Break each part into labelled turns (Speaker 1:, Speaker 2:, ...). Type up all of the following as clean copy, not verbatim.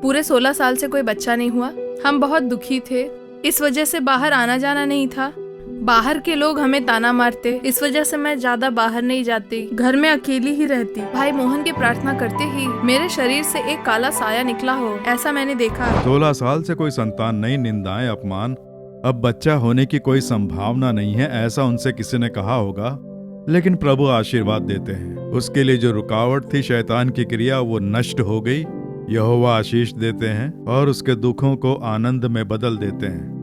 Speaker 1: पूरे 16 साल से कोई बच्चा नहीं हुआ। हम बहुत दुखी थे, इस वजह से बाहर आना जाना नहीं था। बाहर के लोग हमें ताना मारते, इस वजह से मैं ज्यादा बाहर नहीं जाती, घर में अकेली ही रहती। भाई मोहन की प्रार्थना करते ही मेरे शरीर से एक काला साया निकला हो, ऐसा मैंने देखा।
Speaker 2: 16 साल से कोई संतान नहीं, निंदाएं, अपमान, अब बच्चा होने की कोई संभावना नहीं है, ऐसा उनसे किसी ने कहा होगा। लेकिन प्रभु आशीर्वाद देते हैं। उसके लिए जो रुकावट थी शैतान की क्रिया, वो नष्ट हो गई। यहोवा आशीष देते हैं और उसके दुखों को आनंद में बदल देते हैं।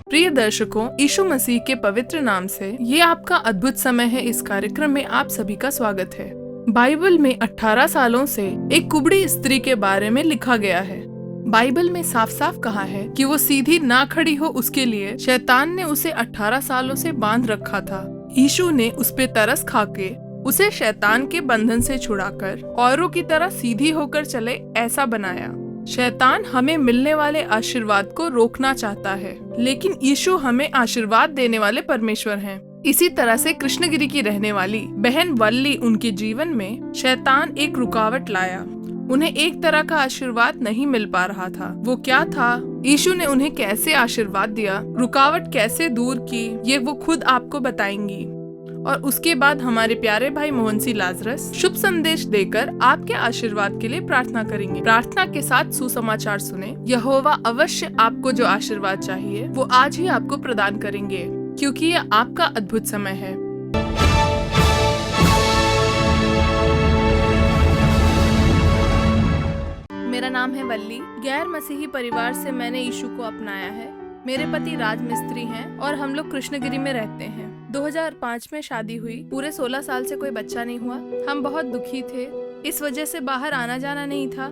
Speaker 1: प्रिय दर्शकों, यीशु मसीह के पवित्र नाम से ये आपका अद्भुत समय है। इस कार्यक्रम में आप सभी का स्वागत है। बाइबल में 18 सालों से एक कुबड़ी स्त्री के बारे में लिखा गया है। बाइबल में साफ साफ कहा है कि वो सीधी ना खड़ी हो, उसके लिए शैतान ने उसे 18 सालों से बांध रखा था। यीशु ने उस पे तरस खाके उसे शैतान के बंधन से छुड़ाकर औरों की तरह सीधी होकर चले, ऐसा बनाया। शैतान हमें मिलने वाले आशीर्वाद को रोकना चाहता है, लेकिन यीशु हमें आशीर्वाद देने वाले परमेश्वर हैं। इसी तरह से कृष्णगिरी की रहने वाली बहन वल्ली, उनके जीवन में शैतान एक रुकावट लाया। उन्हें एक तरह का आशीर्वाद नहीं मिल पा रहा था। वो क्या था, यीशु ने उन्हें कैसे आशीर्वाद दिया, रुकावट कैसे दूर की, ये वो खुद आपको बताएंगी। और उसके बाद हमारे प्यारे भाई मोहन सी लाजरस शुभ संदेश देकर आपके आशीर्वाद के लिए प्रार्थना करेंगे। प्रार्थना के साथ सुसमाचार सुने। यहोवा अवश्य आपको जो आशीर्वाद चाहिए वो आज ही आपको प्रदान करेंगे, क्योंकि यह आपका अद्भुत समय है। मेरा नाम है वल्ली। गैर मसीही परिवार से मैंने यीशु को अपनाया है। मेरे पति राजमिस्त्री हैं और हम लोग कृष्णगिरी में रहते हैं। 2005 में शादी हुई। पूरे 16 साल से कोई बच्चा नहीं हुआ। हम बहुत दुखी थे, इस वजह से बाहर आना जाना नहीं था।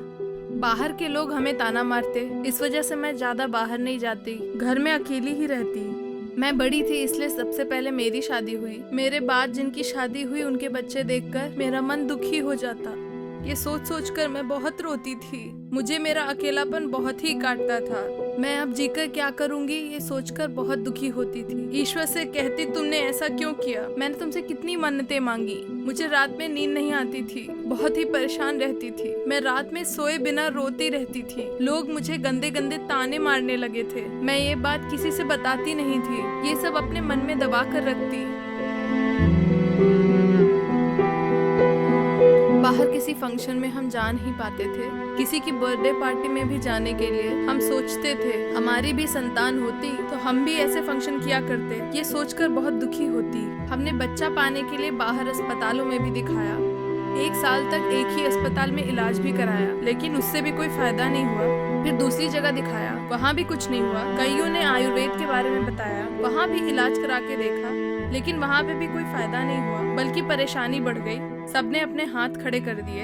Speaker 1: बाहर के लोग हमें ताना मारते, इस वजह से मैं ज्यादा बाहर नहीं जाती, घर में अकेली ही रहती। मैं बड़ी थी, इसलिए सबसे पहले मेरी शादी हुई। मेरे बाद जिनकी शादी हुई उनके बच्चे देखकर मेरा मन दुखी हो जाता। ये सोच सोच कर मैं बहुत रोती थी। मुझे मेरा अकेलापन बहुत ही काटता था। मैं अब जीकर क्या करूंगी, ये सोचकर बहुत दुखी होती थी। ईश्वर से कहती, तुमने ऐसा क्यों किया? मैंने तुमसे कितनी मन्नतें मांगी। मुझे रात में नींद नहीं आती थी, बहुत ही परेशान रहती थी। मैं रात में सोए बिना रोती रहती थी। लोग मुझे गंदे गंदे ताने मारने लगे थे। मैं ये बात किसी से बताती नहीं थी, ये सब अपने मन में दबा कर रखती। बाहर किसी फंक्शन में हम जा नहीं पाते थे। किसी की बर्थडे पार्टी में भी जाने के लिए हम सोचते थे हमारी भी संतान होती तो हम भी ऐसे फंक्शन किया करते। ये सोचकर बहुत दुखी होती। हमने बच्चा पाने के लिए बाहर अस्पतालों में भी दिखाया। 1 साल तक एक ही अस्पताल में इलाज भी कराया, लेकिन उससे भी कोई फायदा नहीं हुआ। फिर दूसरी जगह दिखाया, वहाँ भी कुछ नहीं हुआ। कईयों ने आयुर्वेद के बारे में बताया, वहाँ भी इलाज करा के देखा, लेकिन वहाँ पे भी कोई फायदा नहीं हुआ, बल्कि परेशानी बढ़ गई। सबने अपने हाथ खड़े कर दिए।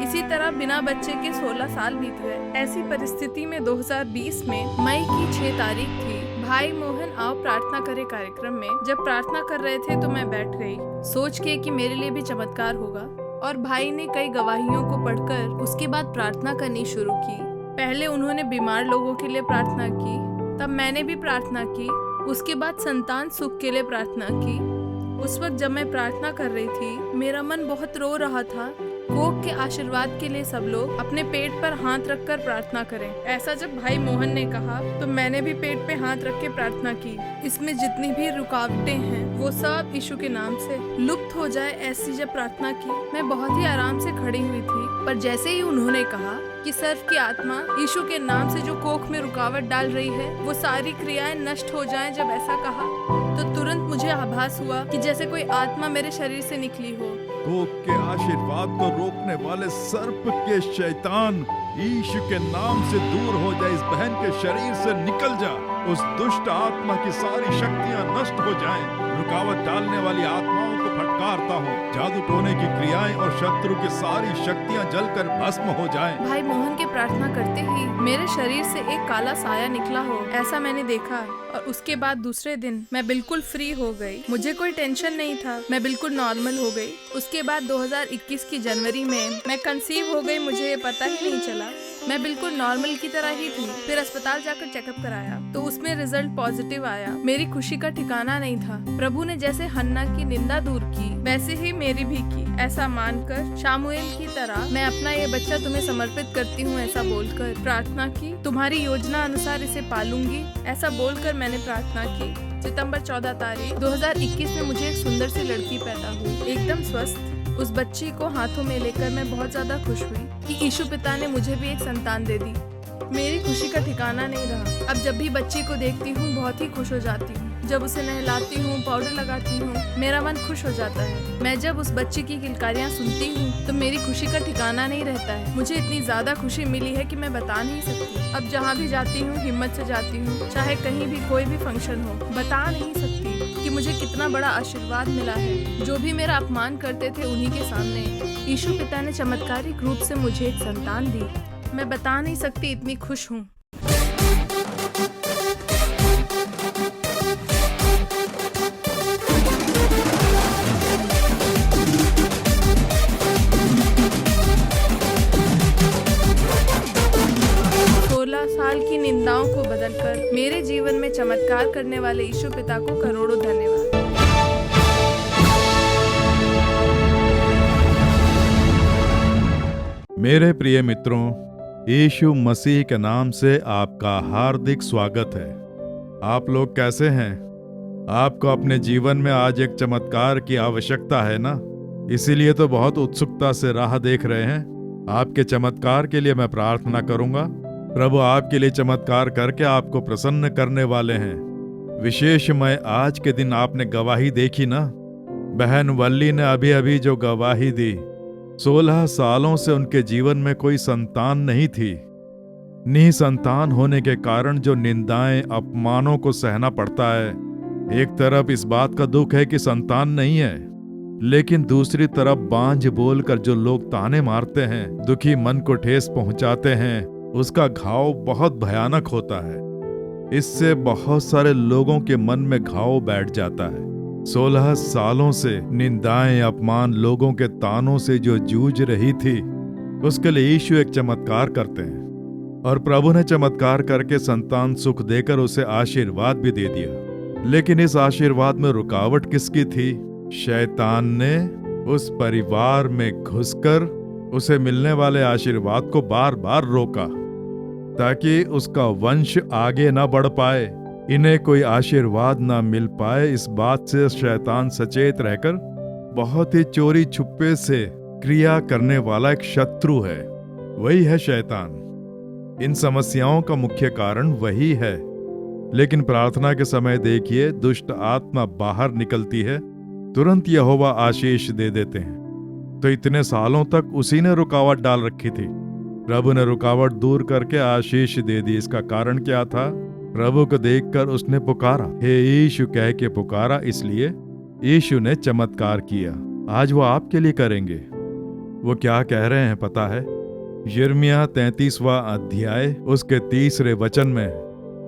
Speaker 1: इसी तरह बिना बच्चे के 16 साल बीत गए। ऐसी परिस्थिति में 2020 में मई की 6 तारीख थी। भाई मोहन आओ प्रार्थना करे कार्यक्रम में जब प्रार्थना कर रहे थे तो मैं बैठ गई, सोच के कि मेरे लिए भी चमत्कार होगा। और भाई ने कई गवाहियों को पढ़कर उसके बाद प्रार्थना करनी शुरू की। पहले उन्होंने बीमार लोगों के लिए प्रार्थना की, तब मैंने भी प्रार्थना की। उसके बाद संतान सुख के लिए प्रार्थना की। उस वक्त जब मैं प्रार्थना कर रही थी, मेरा मन बहुत रो रहा था। कोक के आशीर्वाद के लिए सब लोग अपने पेट पर हाथ रखकर प्रार्थना करें, ऐसा जब भाई मोहन ने कहा तो मैंने भी पेट पे हाथ रख के प्रार्थना की। इसमें जितनी भी रुकावटें हैं वो सब यीशु के नाम से लुप्त हो जाए, ऐसी जब प्रार्थना की। मैं बहुत ही आराम से खड़ी हुई थी, पर जैसे ही उन्होंने कहा कि सर्व की आत्मा यीशु के नाम से जो कोख में रुकावट डाल रही है वो सारी क्रियाएं नष्ट हो जाएं, जब ऐसा कहा तो तुरंत मुझे आभास हुआ कि जैसे कोई आत्मा मेरे शरीर से निकली हो।
Speaker 2: कोख के आशीर्वाद को रोकने वाले सर्प के शैतान यीशु के नाम से दूर हो जाए, इस बहन के शरीर से निकल जा। उस दुष्ट आत्मा की सारी शक्तियां नष्ट हो जाएं, रुकावट डालने वाली आत्माओं को फटकारता हूँ, जादू टोने की क्रियाएं और शत्रु की सारी शक्तियाँ जलकर भस्म हो जाएं।
Speaker 1: भाई मोहन की प्रार्थना करते ही मेरे शरीर से एक काला साया निकला हो, ऐसा मैंने देखा। और उसके बाद दूसरे दिन मैं बिल्कुल फ्री हो गई, मुझे कोई टेंशन नहीं था, मैं बिल्कुल नॉर्मल हो गई। उसके बाद 2021 की जनवरी में मैं कंसीव हो गई, मुझे ये पता ही नहीं चला। मैं बिल्कुल नॉर्मल की तरह ही थी। फिर अस्पताल जाकर चेकअप कराया तो उसमें रिजल्ट पॉजिटिव आया। मेरी खुशी का ठिकाना नहीं था। प्रभु ने जैसे हन्ना की निंदा दूर की, वैसे ही मेरी भी की। ऐसा मानकर शामुएल की तरह मैं अपना ये बच्चा तुम्हें समर्पित करती हूँ, ऐसा बोलकर प्रार्थना की। तुम्हारी योजना अनुसार इसे पालूंगी, ऐसा बोलकर मैंने प्रार्थना की। सितंबर 14 तारीख 2021 में मुझे एक सुंदर सी लड़की पैदा हुई, एकदम स्वस्थ। उस बच्ची को हाथों में लेकर मैं बहुत ज्यादा खुश हुई कि यीशु पिता ने मुझे भी एक संतान दे दी। मेरी खुशी का ठिकाना नहीं रहा। अब जब भी बच्ची को देखती हूँ बहुत ही खुश हो जाती हूँ। जब उसे नहलाती हूँ, पाउडर लगाती हूँ, मेरा मन खुश हो जाता है। मैं जब उस बच्ची की किलकारियाँ सुनती हूँ तो मेरी खुशी का ठिकाना नहीं रहता है। मुझे इतनी ज्यादा खुशी मिली है कि मैं बता नहीं सकती। अब जहाँ भी जाती हूँ हिम्मत से जाती हूँ, चाहे कहीं भी कोई भी फंक्शन हो, बता नहीं सकती कि मुझे कितना बड़ा आशीर्वाद मिला है। जो भी मेरा अपमान करते थे उन्हीं के सामने यीशु पिता ने चमत्कारिक रूप से मुझे एक संतान दी। मैं बता नहीं सकती, इतनी खुश हूँ। साल की निंदाओं को बदलकर मेरे जीवन में चमत्कार करने वाले यीशु पिता को करोड़ों धन्यवाद।
Speaker 2: मेरे प्रिय मित्रों, यीशु मसीह के नाम से आपका हार्दिक स्वागत है। आप लोग कैसे हैं? आपको अपने जीवन में आज एक चमत्कार की आवश्यकता है ना? इसीलिए तो बहुत उत्सुकता से राह देख रहे हैं। आपके चमत्कार के लिए मैं प्रार्थना करूंगा। प्रभु आपके लिए चमत्कार करके आपको प्रसन्न करने वाले हैं। विशेषमय आज के दिन आपने गवाही देखी ना? बहन वल्ली ने अभी अभी जो गवाही दी, 16 सालों से उनके जीवन में कोई संतान नहीं थी। निसंतान होने के कारण जो निंदाएं, अपमानों को सहना पड़ता है। एक तरफ इस बात का दुख है कि संतान नहीं है, लेकिन दूसरी तरफ बांझ बोलकर जो लोग ताने मारते हैं, दुखी मन को ठेस पहुंचाते हैं, उसका घाव बहुत भयानक होता है। इससे बहुत सारे लोगों के मन में घाव बैठ जाता है। 16 सालों से निंदाएं, अपमान, लोगों के तानों से जो जूझ रही थी, उसके लिए यीशु एक चमत्कार करते हैं। और प्रभु ने चमत्कार करके संतान सुख देकर उसे आशीर्वाद भी दे दिया। लेकिन इस आशीर्वाद में रुकावट किसकी थी? शैतान ने उस परिवार में घुसकर उसे मिलने वाले आशीर्वाद को बार बार रोका, ताकि उसका वंश आगे न बढ़ पाए, इन्हें कोई आशीर्वाद न मिल पाए। इस बात से शैतान सचेत रहकर बहुत ही चोरी छुपे से क्रिया करने वाला एक शत्रु है। वही है शैतान। इन समस्याओं का मुख्य कारण वही है। लेकिन प्रार्थना के समय देखिए, दुष्ट आत्मा बाहर निकलती है, तुरंत यहोवा आशीष दे देते हैं। तो इतने सालों तक उसी ने रुकावट डाल रखी थी। प्रभु ने रुकावट दूर करके आशीष दे दी। इसका कारण क्या था? प्रभु को देखकर उसने पुकारा, हे यीशु कह के पुकारा, इसलिए यीशु ने चमत्कार किया। आज वो आपके लिए करेंगे। वो क्या कह रहे हैं पता है? यिर्मयाह 33वां अध्याय उसके 3रे वचन में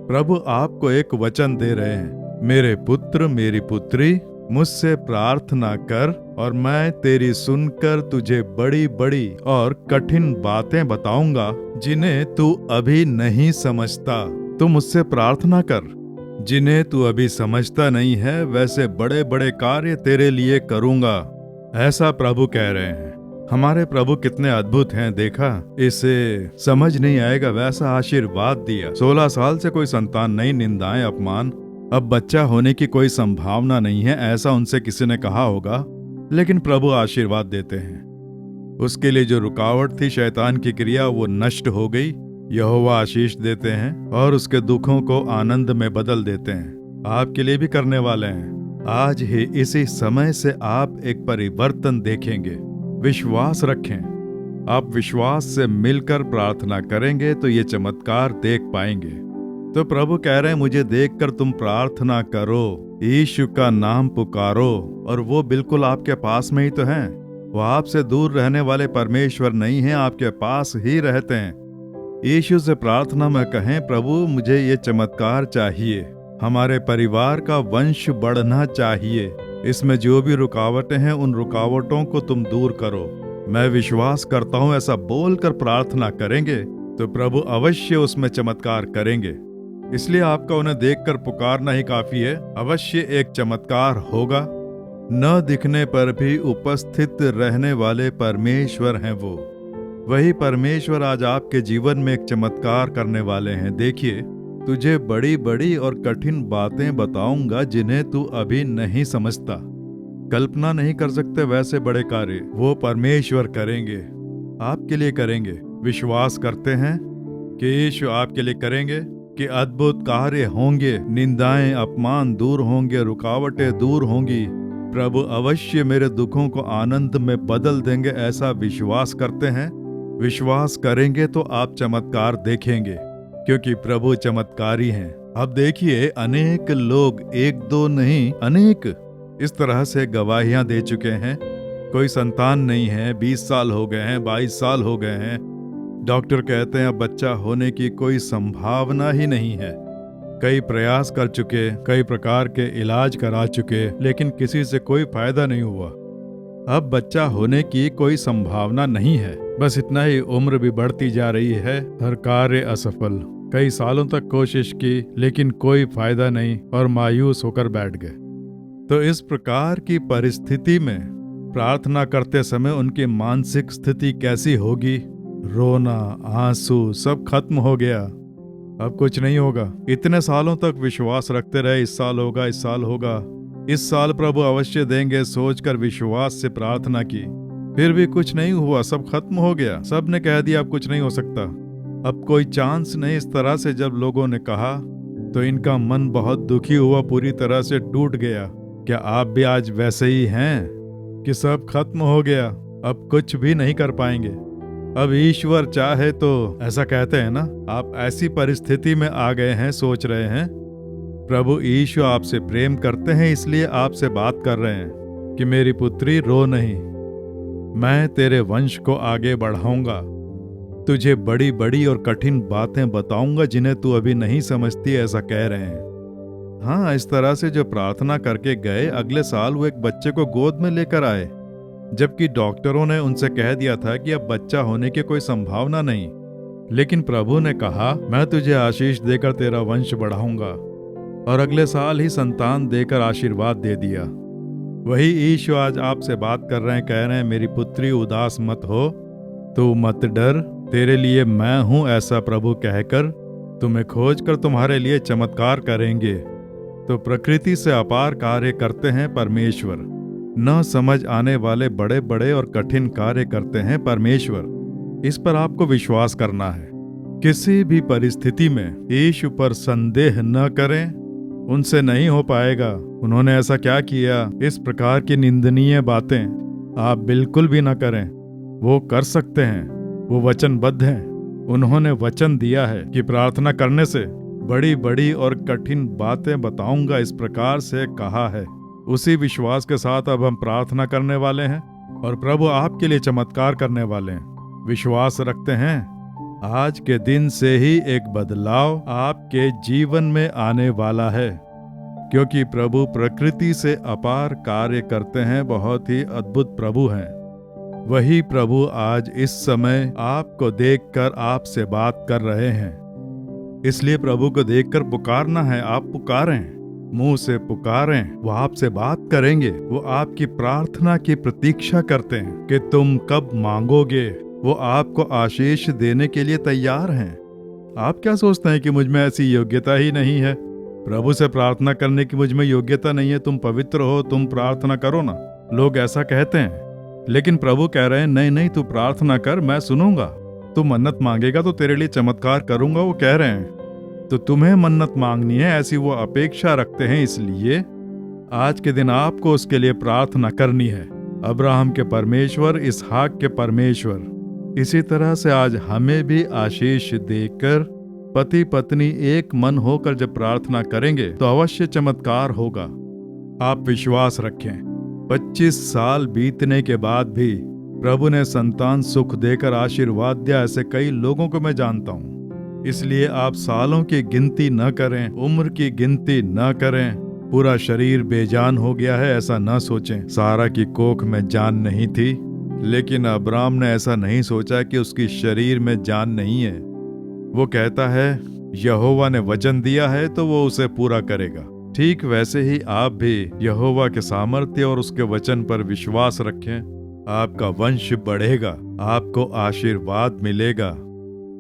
Speaker 2: प्रभु आपको एक वचन दे रहे हैं, मेरे पुत्र, मेरी पुत्री, मुझसे प्रार्थना कर और मैं तेरी सुनकर तुझे बड़ी बड़ी और कठिन बातें बताऊंगा जिन्हें तू अभी नहीं समझता। तू मुझसे प्रार्थना कर। जिन्हें तू अभी समझता नहीं है, वैसे बड़े बड़े कार्य तेरे लिए करूंगा। ऐसा प्रभु कह रहे हैं। हमारे प्रभु कितने अद्भुत हैं। देखा, इसे समझ नहीं आएगा वैसा आशीर्वाद दिया। 16 साल से कोई संतान नहीं, निंदाएं, अपमान, अब बच्चा होने की कोई संभावना नहीं है, ऐसा उनसे किसी ने कहा होगा। लेकिन प्रभु आशीर्वाद देते हैं। उसके लिए जो रुकावट थी, शैतान की क्रिया, वो नष्ट हो गई। यहोवा आशीष देते हैं और उसके दुखों को आनंद में बदल देते हैं। आपके लिए भी करने वाले हैं। आज ही इसी समय से आप एक परिवर्तन देखेंगे। विश्वास रखें। आप विश्वास से मिलकर प्रार्थना करेंगे तो ये चमत्कार देख पाएंगे। तो प्रभु कह रहे हैं, मुझे देखकर तुम प्रार्थना करो, यीशु का नाम पुकारो, और वो बिल्कुल आपके पास में ही तो हैं। वो आपसे दूर रहने वाले परमेश्वर नहीं हैं, आपके पास ही रहते हैं। यीशु से प्रार्थना में कहें, प्रभु मुझे ये चमत्कार चाहिए, हमारे परिवार का वंश बढ़ना चाहिए, इसमें जो भी रुकावटें हैं उन रुकावटों को तुम दूर करो। मैं विश्वास करता हूं ऐसा बोलकर प्रार्थना करेंगे तो प्रभु अवश्य उसमें चमत्कार करेंगे। इसलिए आपका उन्हें देखकर पुकारना ही काफी है। अवश्य एक चमत्कार होगा। न दिखने पर भी उपस्थित रहने वाले परमेश्वर हैं वो। वही परमेश्वर आज आपके जीवन में एक चमत्कार करने वाले हैं। देखिए, तुझे बड़ी बड़ी और कठिन बातें बताऊंगा जिन्हें तू अभी नहीं समझता, कल्पना नहीं कर सकते वैसे बड़े कार्य वो परमेश्वर करेंगे, आपके लिए करेंगे। विश्वास करते हैं कि यीशु आपके लिए करेंगे, कि अद्भुत कार्य होंगे, निंदाएं अपमान दूर होंगे, रुकावटें दूर होंगी। प्रभु अवश्य मेरे दुखों को आनंद में बदल देंगे, ऐसा विश्वास करते हैं। विश्वास करेंगे तो आप चमत्कार देखेंगे, क्योंकि प्रभु चमत्कारी हैं। अब देखिए, अनेक लोग, एक दो नहीं अनेक, इस तरह से गवाहियां दे चुके हैं। कोई संतान नहीं है, 20 साल हो गए हैं, 22 साल हो गए हैं। डॉक्टर कहते हैं अब बच्चा होने की कोई संभावना ही नहीं है। कई प्रयास कर चुके, कई प्रकार के इलाज करा चुके, लेकिन किसी से कोई फायदा नहीं हुआ। अब बच्चा होने की कोई संभावना नहीं है। बस इतना ही, उम्र भी बढ़ती जा रही है, हर कार्य असफल। कई सालों तक कोशिश की लेकिन कोई फायदा नहीं और मायूस होकर बैठ गए। तो इस प्रकार की परिस्थिति में प्रार्थना करते समय उनकी मानसिक स्थिति कैसी होगी? रोना, आंसू सब खत्म हो गया, अब कुछ नहीं होगा। इतने सालों तक विश्वास रखते रहे, इस साल होगा, इस साल होगा, इस साल प्रभु अवश्य देंगे, सोचकर विश्वास से प्रार्थना की, फिर भी कुछ नहीं हुआ, सब खत्म हो गया। सब ने कह दिया अब कुछ नहीं हो सकता, अब कोई चांस नहीं। इस तरह से जब लोगों ने कहा तो इनका मन बहुत दुखी हुआ, पूरी तरह से टूट गया। क्या आप भी आज वैसे ही हैं कि सब खत्म हो गया, अब कुछ भी नहीं कर पाएंगे? अब ईश्वर चाहे तो, ऐसा कहते हैं ना, आप ऐसी परिस्थिति में आ गए हैं, सोच रहे हैं प्रभु यीशु आपसे प्रेम करते हैं, इसलिए आपसे बात कर रहे हैं कि मेरी पुत्री रो नहीं, मैं तेरे वंश को आगे बढ़ाऊंगा, तुझे बड़ी बड़ी और कठिन बातें बताऊंगा जिन्हें तू अभी नहीं समझती, ऐसा कह रहे हैं। हाँ, इस तरह से जो प्रार्थना करके गए, अगले साल वो एक बच्चे को गोद में लेकर आए, जबकि डॉक्टरों ने उनसे कह दिया था कि अब बच्चा होने की कोई संभावना नहीं। लेकिन प्रभु ने कहा, मैं तुझे आशीष देकर तेरा वंश बढ़ाऊंगा, और अगले साल ही संतान देकर आशीर्वाद दे दिया। वही यीशु आज आपसे बात कर रहे हैं, कह रहे हैं मेरी पुत्री उदास मत हो, तू मत डर, तेरे लिए मैं हूं, ऐसा प्रभु कहकर तुम्हें खोजकर तुम्हारे लिए चमत्कार करेंगे। तो प्रकृति से अपार कार्य करते हैं परमेश्वर, न समझ आने वाले बड़े बड़े और कठिन कार्य करते हैं परमेश्वर। इस पर आपको विश्वास करना है। किसी भी परिस्थिति में यीशु पर संदेह न करें, उनसे नहीं हो पाएगा, उन्होंने ऐसा क्या किया, इस प्रकार की निंदनीय बातें आप बिल्कुल भी न करें। वो कर सकते हैं, वो वचनबद्ध हैं, उन्होंने वचन दिया है कि प्रार्थना करने से बड़ी बड़ी और कठिन बातें बताऊंगा, इस प्रकार से कहा है। उसी विश्वास के साथ अब हम प्रार्थना करने वाले हैं और प्रभु आपके लिए चमत्कार करने वाले हैं। विश्वास रखते हैं आज के दिन से ही एक बदलाव आपके जीवन में आने वाला है, क्योंकि प्रभु प्रकृति से अपार कार्य करते हैं, बहुत ही अद्भुत प्रभु हैं। वही प्रभु आज इस समय आपको देखकर आपसे बात कर रहे हैं। इसलिए प्रभु को देखकर पुकारना है। आप पुकारें, मुंह से पुकारें, वो आपसे बात करेंगे। वो आपकी प्रार्थना की प्रतीक्षा करते हैं कि तुम कब मांगोगे। वो आपको आशीष देने के लिए तैयार हैं। आप क्या सोचते हैं कि मुझ में ऐसी योग्यता ही नहीं है, प्रभु से प्रार्थना करने की मुझ में योग्यता नहीं है, तुम पवित्र हो, तुम प्रार्थना करो ना। लोग ऐसा कहते हैं, लेकिन प्रभु कह रहे हैं नहीं नहीं, तू प्रार्थना कर, मैं सुनूंगा। तू मन्नत मांगेगा तो तेरे लिए चमत्कार करूंगा, वो कह रहे हैं। तो तुम्हें मन्नत मांगनी है, ऐसी वो अपेक्षा रखते हैं। इसलिए आज के दिन आपको उसके लिए प्रार्थना करनी है। अब्राहम के परमेश्वर, इसहाक के परमेश्वर, इसी तरह से आज हमें भी आशीष देकर पति पत्नी एक मन होकर जब प्रार्थना करेंगे तो अवश्य चमत्कार होगा। आप विश्वास रखें। 25 साल बीतने के बाद भी प्रभु ने संतान सुख देकर आशीर्वाद दिया, ऐसे कई लोगों को मैं जानता हूँ। इसलिए आप सालों की गिनती न करें, उम्र की गिनती न करें। पूरा शरीर बेजान हो गया है ऐसा न सोचें। सारा की कोख में जान नहीं थी, लेकिन अब्राम ने ऐसा नहीं सोचा कि उसकी शरीर में जान नहीं है। वो कहता है यहोवा ने वचन दिया है तो वो उसे पूरा करेगा। ठीक वैसे ही आप भी यहोवा के सामर्थ्य और उसके वचन पर विश्वास रखें। आपका वंश बढ़ेगा, आपको आशीर्वाद मिलेगा,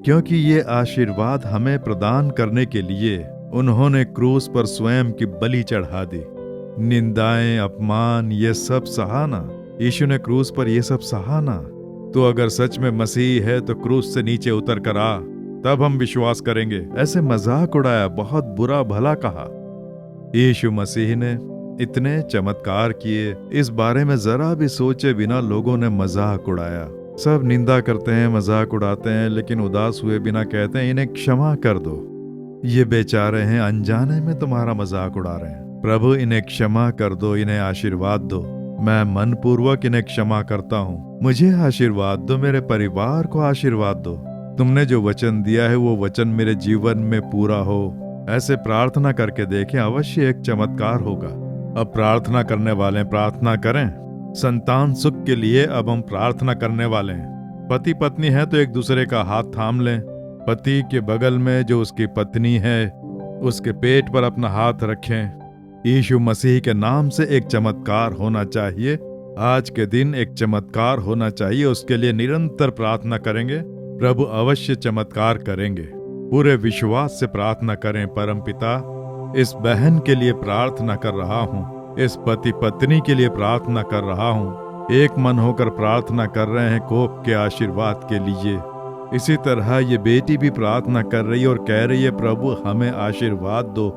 Speaker 2: क्योंकि ये आशीर्वाद हमें प्रदान करने के लिए उन्होंने क्रूस पर स्वयं की बलि चढ़ा दी। निंदाएं, अपमान, ये सब सहाना, यीशु ने क्रूस पर ये सब सहाना। तो अगर सच में मसीह है तो क्रूस से नीचे उतर कर आ, तब हम विश्वास करेंगे। ऐसे मजाक उड़ाया, बहुत बुरा भला कहा। यीशु मसीह ने इतने चमत्कार किए, इस बारे में जरा भी सोचे बिना लोगों ने मजाक उड़ाया। सब निंदा करते हैं, मजाक उड़ाते हैं, लेकिन उदास हुए बिना कहते हैं इन्हें क्षमा कर दो, ये बेचारे हैं, अनजाने में तुम्हारा मजाक उड़ा रहे हैं। प्रभु इन्हें क्षमा कर दो, इन्हें आशीर्वाद दो। मैं मनपूर्वक इन्हें क्षमा करता हूँ। मुझे आशीर्वाद दो, मेरे परिवार को आशीर्वाद दो। तुमने जो वचन दिया है वो वचन मेरे जीवन में पूरा हो। ऐसे प्रार्थना करके देखें, अवश्य एक चमत्कार होगा। अब प्रार्थना करने वाले प्रार्थना करें। संतान सुख के लिए अब हम प्रार्थना करने वाले हैं। पति पत्नी है तो एक दूसरे का हाथ थाम लें। पति के बगल में जो उसकी पत्नी है, उसके पेट पर अपना हाथ रखें। यीशु मसीह के नाम से एक चमत्कार होना चाहिए। आज के दिन एक चमत्कार होना चाहिए, उसके लिए निरंतर प्रार्थना करेंगे। प्रभु अवश्य चमत्कार करेंगे। पूरे विश्वास से प्रार्थना करें। परमपिता, इस बहन के लिए प्रार्थना कर रहा हूँ, इस पति पत्नी के लिए प्रार्थना कर रहा हूँ। एक मन होकर प्रार्थना कर रहे हैं कोप के आशीर्वाद के लिए। इसी तरह ये बेटी भी प्रार्थना कर रही है और कह रही है प्रभु हमें आशीर्वाद दो।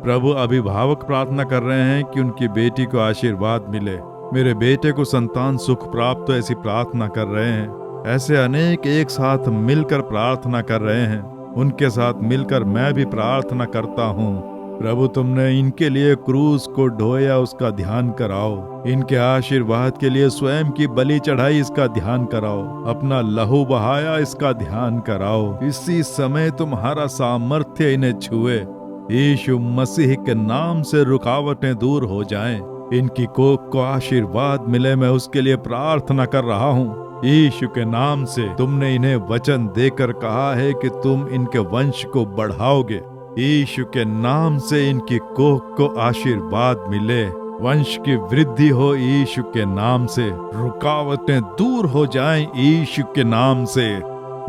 Speaker 2: प्रभु अभिभावक प्रार्थना कर रहे हैं कि उनकी बेटी को आशीर्वाद मिले, मेरे बेटे को संतान सुख प्राप्त हो, ऐसी प्रार्थना कर रहे हैं। ऐसे अनेक एक साथ मिलकर प्रार्थना कर रहे हैं। उनके साथ मिलकर मैं भी प्रार्थना करता हूँ। प्रभु तुमने इनके लिए क्रूस को ढोया, उसका ध्यान कराओ। इनके आशीर्वाद के लिए स्वयं की बलि चढ़ाई, इसका ध्यान कराओ। अपना लहू बहाया, इसका ध्यान कराओ। इसी समय तुम्हारा सामर्थ्य इन्हें छुए। यीशु मसीह के नाम से रुकावटें दूर हो जाएं। इनकी कोख को आशीर्वाद मिले, मैं उसके लिए प्रार्थना कर रहा हूँ। यीशु के नाम से तुमने इन्हें वचन देकर कहा है कि तुम इनके वंश को बढ़ाओगे। यीशु के नाम से इनकी कोख को आशीर्वाद मिले, वंश की वृद्धि हो। यीशु के नाम से रुकावटें दूर हो जाएं। यीशु के नाम से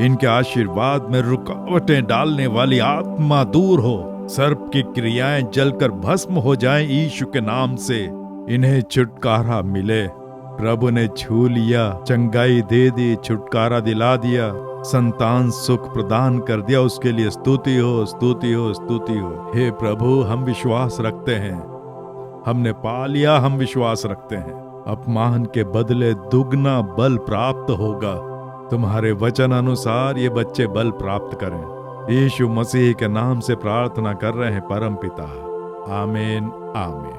Speaker 2: इनके आशीर्वाद में रुकावटें डालने वाली आत्मा दूर हो। सर्प की क्रियाएं जलकर भस्म हो जाएं। यीशु के नाम से इन्हें छुटकारा मिले। प्रभु ने छू लिया, चंगाई दे दी, छुटकारा दिला दिया, संतान सुख प्रदान कर दिया। उसके लिए स्तुति हो, स्तुति हो, स्तुति हो। हे प्रभु, हम विश्वास रखते हैं, हमने पा लिया, हम विश्वास रखते हैं। अपमान के बदले दुगना बल प्राप्त होगा। तुम्हारे वचन अनुसार ये बच्चे बल प्राप्त करें। यीशु मसीह के नाम से प्रार्थना कर रहे हैं परम पिता। आमीन, आमीन।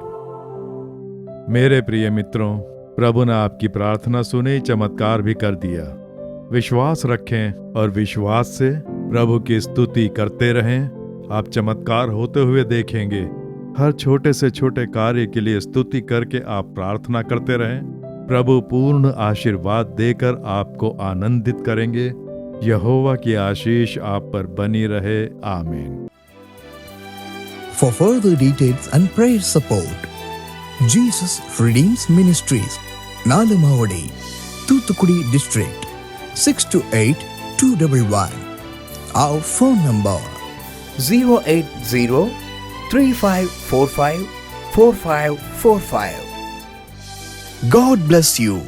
Speaker 2: मेरे प्रिय मित्रों, प्रभु ने आपकी प्रार्थना सुनी, चमत्कार भी कर दिया। विश्वास रखें और विश्वास से प्रभु की स्तुति करते रहें। आप चमत्कार होते हुए देखेंगे। हर छोटे से छोटे कार्य के लिए स्तुति करके आप प्रार्थना करते रहें। प्रभु पूर्ण आशीर्वाद देकर आपको आनंदित करेंगे। यहोवा की आशीष आप पर बनी रहे। आमीन।
Speaker 3: For further details and prayer support, Jesus Redeems Ministries, Nalamavadi, Thoothukudi District, 628-211. Our phone number
Speaker 4: 080-3545-4545.
Speaker 3: God bless you.